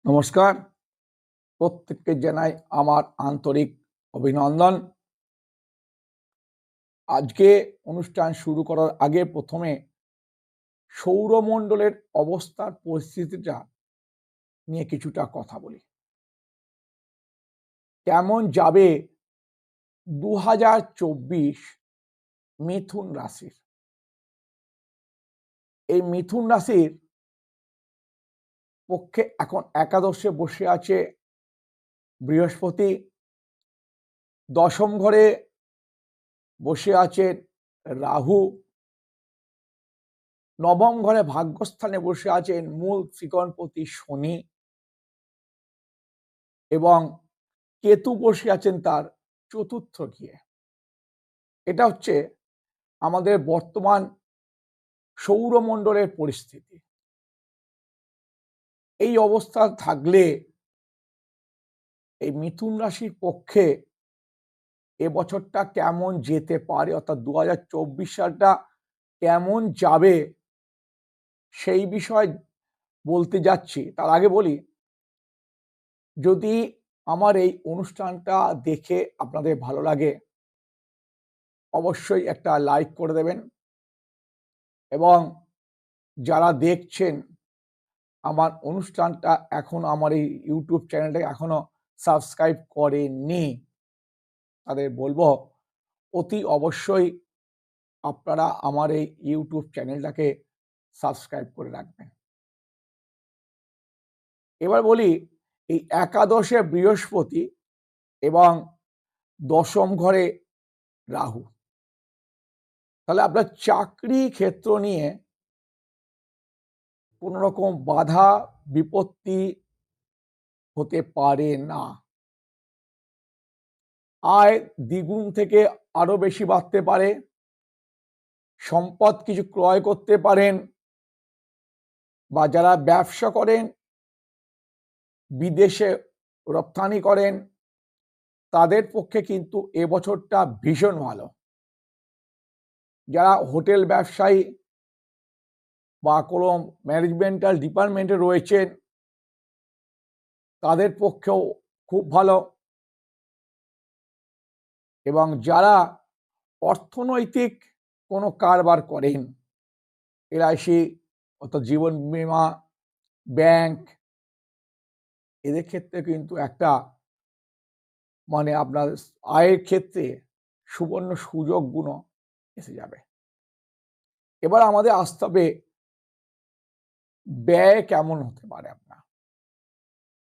নমস্কার, প্রত্যেককে জানাই আমার আন্তরিক অভিনন্দন। আজকে অনুষ্ঠান শুরু করার আগে প্রথমে সৌরমণ্ডলের অবস্থার পরিস্থিতিটা নিয়ে কিছুটা কথা বলি। কেমন যাবে ২০২৪ মিথুন রাশির? এই মিথুন রাশির পক্ষে এখন একাদশে বসে আছে বৃহস্পতি, দশম ঘরে বসে আছেন রাহু, নবম ঘরে ভাগ্যস্থানে বসে আছেন মূল ত্রিকোণপতি শনি এবং কেতু বসে আছেন তার চতুর্থ গৃহে। এটা হচ্ছে আমাদের বর্তমান সৌরমণ্ডলের পরিস্থিতি। এই অবস্থা থাকলে এই মিথুন রাশির পক্ষে এবছরটা কেমন যেতে পারে, অর্থাৎ ২০২৪ সালটা কেমন যাবে সেই বিষয় বলতে যাচ্ছি। তার আগে বলি, যদি আমার এই অনুষ্ঠানটা দেখে আপনাদের ভালো লাগে অবশ্যই একটা লাইক করে দেবেন এবং যারা দেখছেন আমার অনুষ্ঠানটা এখনো, আমার এই ইউটিউব চ্যানেলটা এখনো সাবস্ক্রাইব করেননি, তাদের বলবো অতি অবশ্যই আপনারা আমার এই ইউটিউব চ্যানেলটাকে সাবস্ক্রাইব করে রাখবেন। এবার বলি, এই একাদশে বৃহস্পতি এবং দশম ঘরে রাহু, তাহলে আপনার চাকরি ক্ষেত্র নিয়ে কোনো রকম বাধা বিপত্তি হতে পারে না। আয় দ্বিগুণ থেকে আরো বেশি বাড়তে পারে, সম্পদ কিছু ক্রয় করতে পারেন, বা যারা ব্যবসা করেন, বিদেশে রপ্তানি করেন, তাদের পক্ষে কিন্তু এবছরটা ভীষণ ভালো। যারা হোটেল ব্যবসায়ী বা কোনো ম্যানেজমেন্টাল ডিপার্টমেন্টে রয়েছেন তাদের পক্ষেও খুব ভালো, এবং যারা অর্থনৈতিক কোনো কারবার করেন, এলআইসি অর্থাৎ জীবন বীমা, ব্যাংক, এদের ক্ষেত্রে কিন্তু একটা আপনার আয়ের ক্ষেত্রে সুবর্ণ সুযোগগুলো এসে যাবে। এবার আমাদের আসতে হবে ব্যয় কেমন হতে পারে আপনার।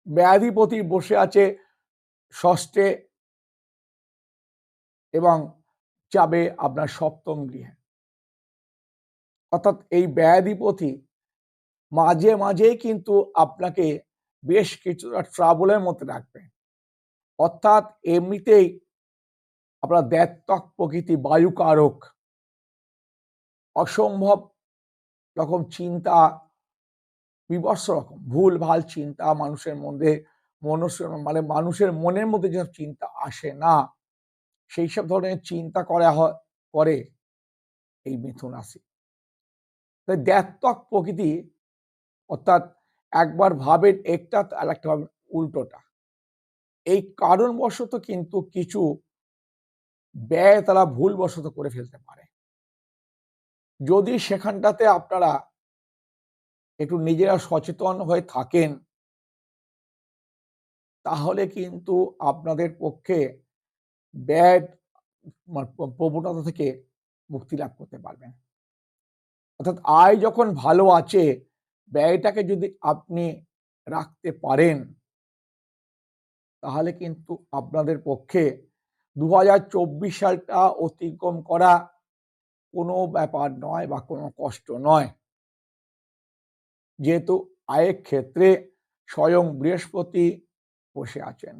ব্যয়াধিপতি বসে আছে ষষ্ঠে এবং যাবে আপনার সপ্তম গৃহে, অর্থাৎ এই ব্যয়াধিপতি মাঝে মাঝেই কিন্তু আপনাকে বেশ কিছুটা ট্রাবলের মধ্যে রাখবে। অর্থাৎ এমনিতেই আপনার দ্ব্যর্থক প্রকৃতি, বায়ুকারক, অসম্ভব রকম চিন্তা, বিবর্ষ রকম ভুলভাল চিন্তা মানুষের মধ্যে, মানুষের মনের মধ্যে যেসব চিন্তা আসে না, সেই সব ধরনের চিন্তা করে এই মিথুন রাশি। তাই দ্ব্যর্থক প্রকৃতি, অর্থাৎ একবার ভাবেন একটা আর একটা ভাবেন উল্টোটা। এই কারণবশত কিন্তু কিছু ব্যয় তারা ভুলবশত করে ফেলতে পারে। যদি সেখানটাতে আপনারা একটু নিজেরা সচেতন হয়ে থাকেন, তাহলে কিন্তু আপনাদের পক্ষে ব্যয় প্রবণতা থেকে মুক্তি লাভ করতে পারবেন। অর্থাৎ আয় যখন ভালো আছে, ব্যয়টাকে যদি আপনি রাখতে পারেন, তাহলে কিন্তু আপনাদের পক্ষে ২০২৪ সালটা অতিক্রম করা কোনো ব্যাপার নয় বা কোনো কষ্ট নয়। যেহেতু আয়ের ক্ষেত্রে স্বয়ং বৃহস্পতি বসে আছেন।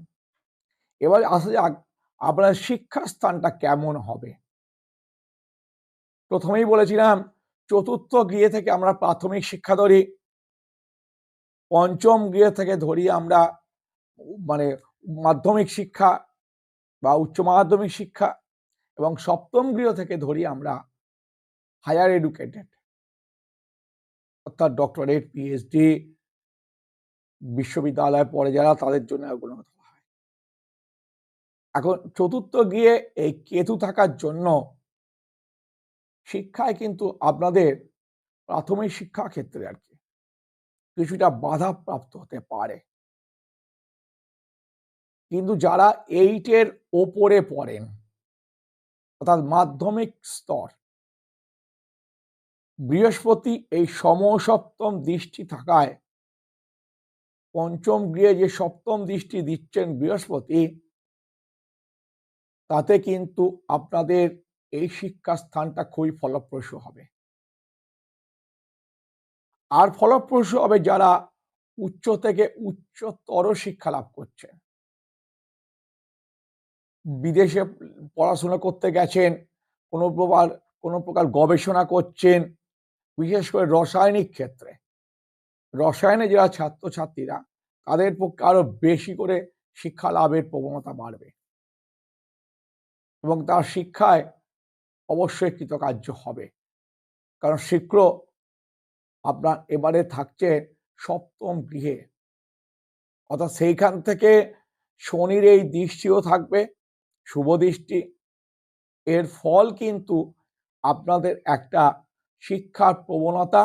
এবার আসা যাক আপনার শিক্ষাস্থানটা কেমন হবে। প্রথমেই বলেছিলাম চতুর্থ গৃহে থেকে আমরা প্রাথমিক শিক্ষা ধরি, পঞ্চম গৃহ থেকে ধরি আমরা মাধ্যমিক শিক্ষা বা উচ্চ মাধ্যমিক শিক্ষা, এবং সপ্তম গৃহ থেকে ধরি আমরা হায়ার এডুকেটেড, অর্থাৎ ডক্টরেট, পিএইচডি, বিশ্ববিদ্যালয়ে পড়ে যারা তাদের জন্য এগুলো ধরা হয়। এখন চতুর্থ গিয়ে এই কেতু থাকার জন্য শিক্ষায় কিন্তু আপনাদের প্রাথমিক শিক্ষা ক্ষেত্রে আর কি কিছুটা বাধা প্রাপ্ত হতে পারে। কিন্তু যারা 8 এর ওপরে পড়েন অর্থাৎ মাধ্যমিক স্তর, বৃহস্পতি এই সমসপ্তম দৃষ্টি থাকায় পঞ্চম গৃহে যে সপ্তম দৃষ্টি দিচ্ছেন বৃহস্পতি, তাতে কিন্তু আপনাদের এই শিক্ষা স্থানটা খুবই ফলপ্রসূ হবে। আর ফলপ্রসূ হবে যারা উচ্চ থেকে উচ্চতর শিক্ষা লাভ করছে, বিদেশে পড়াশোনা করতে গেছেন, কোনো প্রকার গবেষণা করছেন, বিশেষ করে রাসায়নিক ক্ষেত্রে। রসায়নে যারা ছাত্রছাত্রীরা তাদের পক্ষে আরো বেশি করে শিক্ষা লাভের প্রবণতা বাড়বে এবং তার শিক্ষায় অবশ্যই কৃতকার্য হবে। কারণ শুক্র আপনার এবারে থাকছে সপ্তম গৃহে, অর্থাৎ সেইখান থেকে শনির এই দৃষ্টিও থাকবে, শুভ দৃষ্টি। এর ফল কিন্তু আপনাদের একটা শিক্ষার প্রবণতা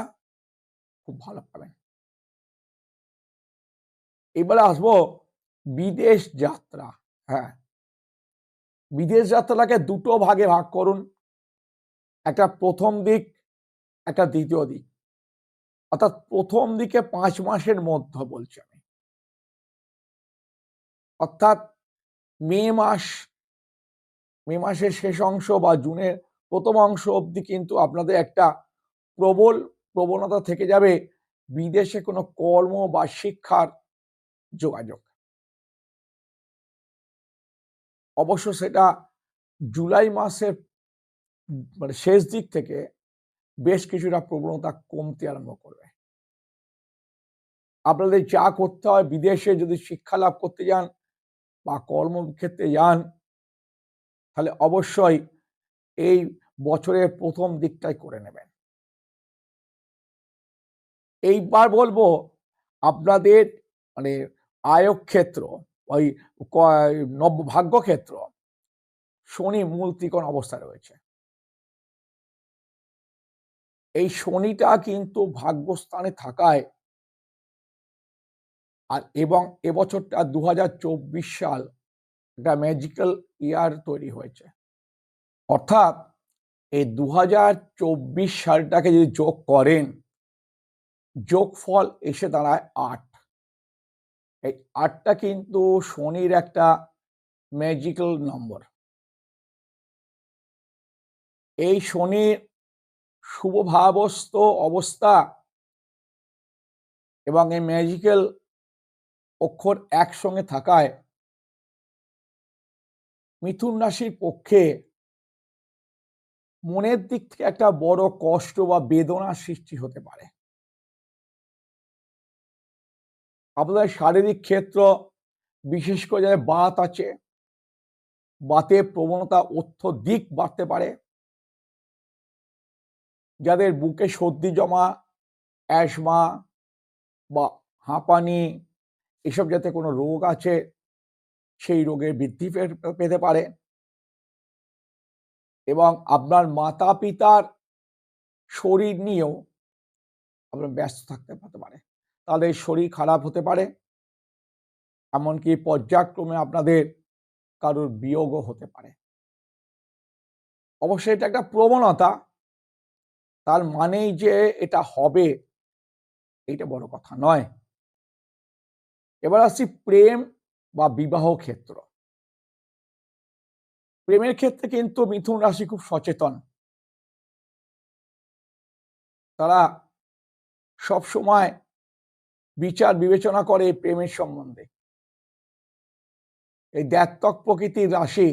খুব ভালো পাবেন। এবারে আসবো বিদেশ যাত্রা। হ্যাঁ, বিদেশ যাত্রাটাকে দুটো ভাগে ভাগ করুন, একটা প্রথম দিক, একটা দ্বিতীয় দিক। অর্থাৎ প্রথম দিকে 5 মাসের মধ্যে বলছি আমি, অর্থাৎ মে মাস, মে মাসের শেষ অংশ বা জুনের প্রথম অংশ অবধি কিন্তু আপনাদের একটা প্রবল প্রবণতা থেকে যাবে বিদেশে কোনো কর্ম বা শিক্ষার যোগাযোগ। অবশ্য সেটা জুলাই মাসের মানে শেষ দিক থেকে বেশ কিছুটা প্রবণতা কমতে আরম্ভ করবে। আপনাদের যা করতে হয়, বিদেশে যদি শিক্ষা লাভ করতে যান বা কর্মক্ষেত্রে যান, তাহলে অবশ্যই এই বছরের প্রথম দিকটাই করে নেবেন। এইবার বলবো আপনাদের মানে আয়ক্ষেত্র, ওই ভাগ্যক্ষেত্র, শনি মূল ত্রিকোণ অবস্থায় রয়েছে। এই শনিটা কিন্তু ভাগ্যস্থানে থাকায় আর এবং এবছরটা 2024 সাল একটা ম্যাজিক্যাল ইয়ার তৈরি হয়েছে। অর্থাৎ এই 2024 সালটাকে যদি যোগ করেন, যোগফল এসে দাঁড়ায় 8। এই 8টা কিন্তু শনির একটা ম্যাজিক্যাল নম্বর। এই শনির শুভভাবস্থ অবস্থা এবং এই ম্যাজিক্যাল অক্ষর একসঙ্গে থাকায় মিথুন রাশির পক্ষে মনের দিক থেকে একটা বড় কষ্ট বা বেদনার সৃষ্টি হতে পারে। আপনাদের শারীরিক ক্ষেত্র, বিশেষ করে যাদের বাত আছে, বাতের প্রবণতা অত্যধিক বাড়তে পারে। যাদের বুকে সর্দি জমা, অ্যাসমা বা হাঁপানি এসব যাতে কোনো রোগ আছে, সেই রোগের বৃদ্ধি পেতে পারে এবং আপনার মাতা পিতার শরীর নিয়েও আপনার ব্যস্ত থাকতে হতে পারে। তাদের শরীর খারাপ হতে পারে, এমনকি পর্যায়ক্রমে আপনাদের কারোর বিয়োগও হতে পারে। অবশ্যই এটা একটা প্রবণতা, তার মানেই যে এটা হবে এটা বড় কথা নয়। এবার আসছি প্রেম বা বিবাহ ক্ষেত্র। প্রেমের ক্ষেত্রে কিন্তু মিথুন রাশি খুব সচেতন। তারা সব সময় বিচার বিবেচনা করে প্রেমের সম্বন্ধে। এই দ্ব্যর্থক প্রকৃতির রাশি,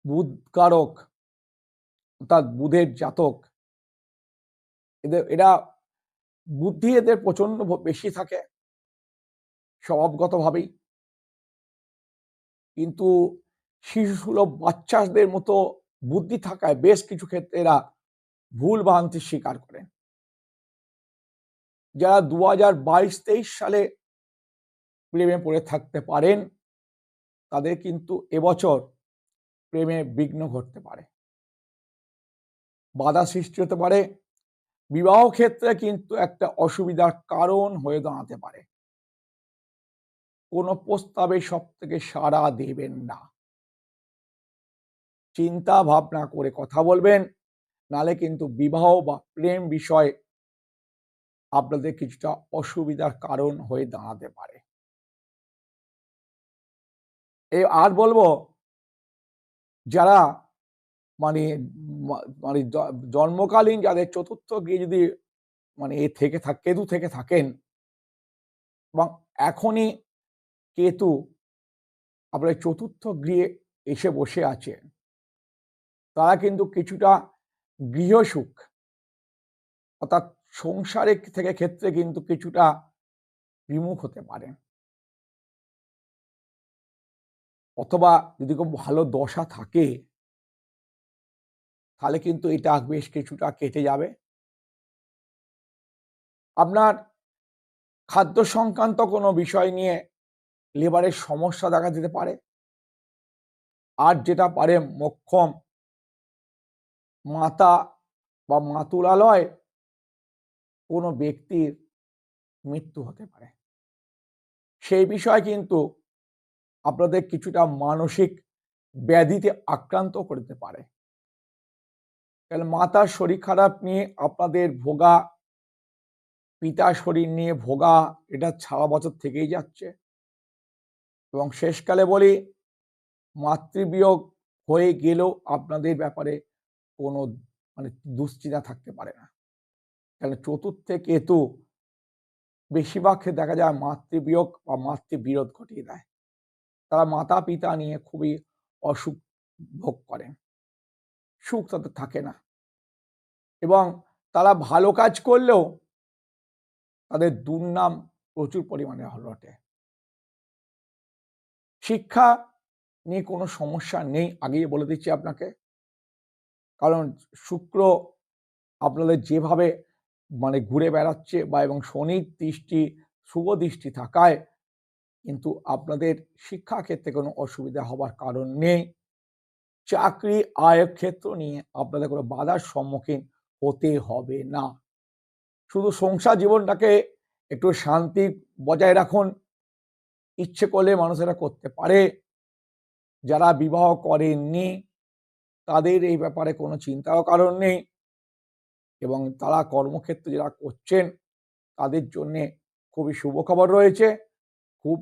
বুধ কারক, অর্থাৎ বুধের জাতক, এরা বুদ্ধি এদের প্রচন্ড বেশি থাকে স্বভাবগতভাবেই, কিন্তু শিশুসুলভ বাচ্চাদের মতো বুদ্ধি থাকায় বেশ কিছু ক্ষেত্রে এরা ভুল ভ্রান্তি স্বীকার করেন। যারা 2022-23 সালে প্রেমে পড়ে থাকতে পারেন, তাদের কিন্তু এবছর প্রেমে বিঘ্ন ঘটতে পারে, বাধা সৃষ্টি হতে পারে, বিবাহ ক্ষেত্রে কিন্তু একটা অসুবিধার কারণ হয়ে দাঁড়াতে পারে। কোনো প্রস্তাবে সবথেকে সাড়া দেবেন না, চিন্তা ভাবনা করে কথা বলবেন, নালে কিন্তু বিবাহ বা প্রেম বিষয়ে আপনাদের কিছুটা অসুবিধার কারণ হয়ে দাঁড়াতে পারে। আর বলবো, যারা মানে মানে জন্মকালীন যাদের চতুর্থ গৃহে যদি কেতু থেকে থাকেন এবং এখনই কেতু আপনার চতুর্থ গৃহে এসে বসে আছে, তারা কিন্তু কিছুটা গৃহসুখ অর্থাৎ সংসারের থেকে ক্ষেত্রে কিন্তু কিছুটা বিমুখ হতে পারেন, অথবা যদি খুব ভালো দশা থাকে তাহলে কিন্তু এটা বেশ কিছুটা কেটে যাবে। আপনার খাদ্য সংক্রান্ত কোনো বিষয় নিয়ে লিভারের সমস্যা দেখা দিতে পারে। আর যেটা পারে মোক্ষম মাতা বা মাতুলালয় কোনো ব্যক্তির মৃত্যু হতে পারে। সেই বিষয় কিন্তু আপনাদের কিছুটা মানসিক ব্যাধিতে আক্রান্ত করতে পারে। তাহলে মাতার শরীর খারাপ নিয়ে আপনাদের ভোগা, পিতার শরীর নিয়ে ভোগা, এটা সারা বছর থেকেই যাচ্ছে। এবং শেষকালে বলি, মাতৃবিয়োগ হয়ে গেলেও আপনাদের ব্যাপারে কোনো দুশ্চিন্তা থাকতে পারে না। কারণ চতুর্থে কেতু বেশিরভাগ ক্ষেত্রে দেখা যায় মাতৃবিয়োগ বা মাতৃবিরোধ ঘটিয়ে দেয়। তারা মাতা পিতা নিয়ে খুবই অসুখ ভোগ করেন, সুখ তাদের থাকে না, এবং তারা ভালো কাজ করলেও তাদের দুর্নাম প্রচুর পরিমাণে রটে। শিক্ষা নিয়ে কোনো সমস্যা নেই, আগেই বলে দিচ্ছি আপনাকে। কারণ শুক্র আপনাদের যেভাবে ঘুরে বেড়াচ্ছে এবং শনির দৃষ্টি, শুভ দৃষ্টি থাকায় কিন্তু আপনাদের শিক্ষা ক্ষেত্রে কোনো অসুবিধা হবার কারণ নেই। চাকরি আয়ের ক্ষেত্র নিয়ে আপনাদের কোনো বাধার সম্মুখীন হতে হবে না। শুধু সংসার জীবনটাকে একটু শান্তি বজায় রাখুন। ইচ্ছে করলে মানুষেরা করতে পারে, যারা বিবাহ করেননি তাদের এই ব্যাপারে কোনো চিন্তাও কারণ নেই, এবং তারা কর্মক্ষেত্রে যারা করছেন তাদের জন্যে খুবই শুভ খবর রয়েছে। খুব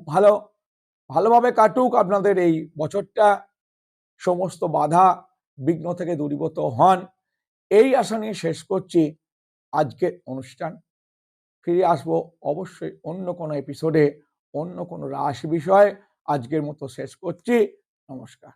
ভালোভাবে কাটুক আপনাদের এই বছরটা, সমস্ত বাধা বিঘ্ন থেকে দূরীভূত হন, এই আশা নিয়ে শেষ করছি আজকের অনুষ্ঠান। ফিরে আসবো অবশ্যই অন্য কোনো এপিসোডে, অন্য কোনো রাশি বিষয়ে। আজকের মতো শেষ করছি। নমস্কার।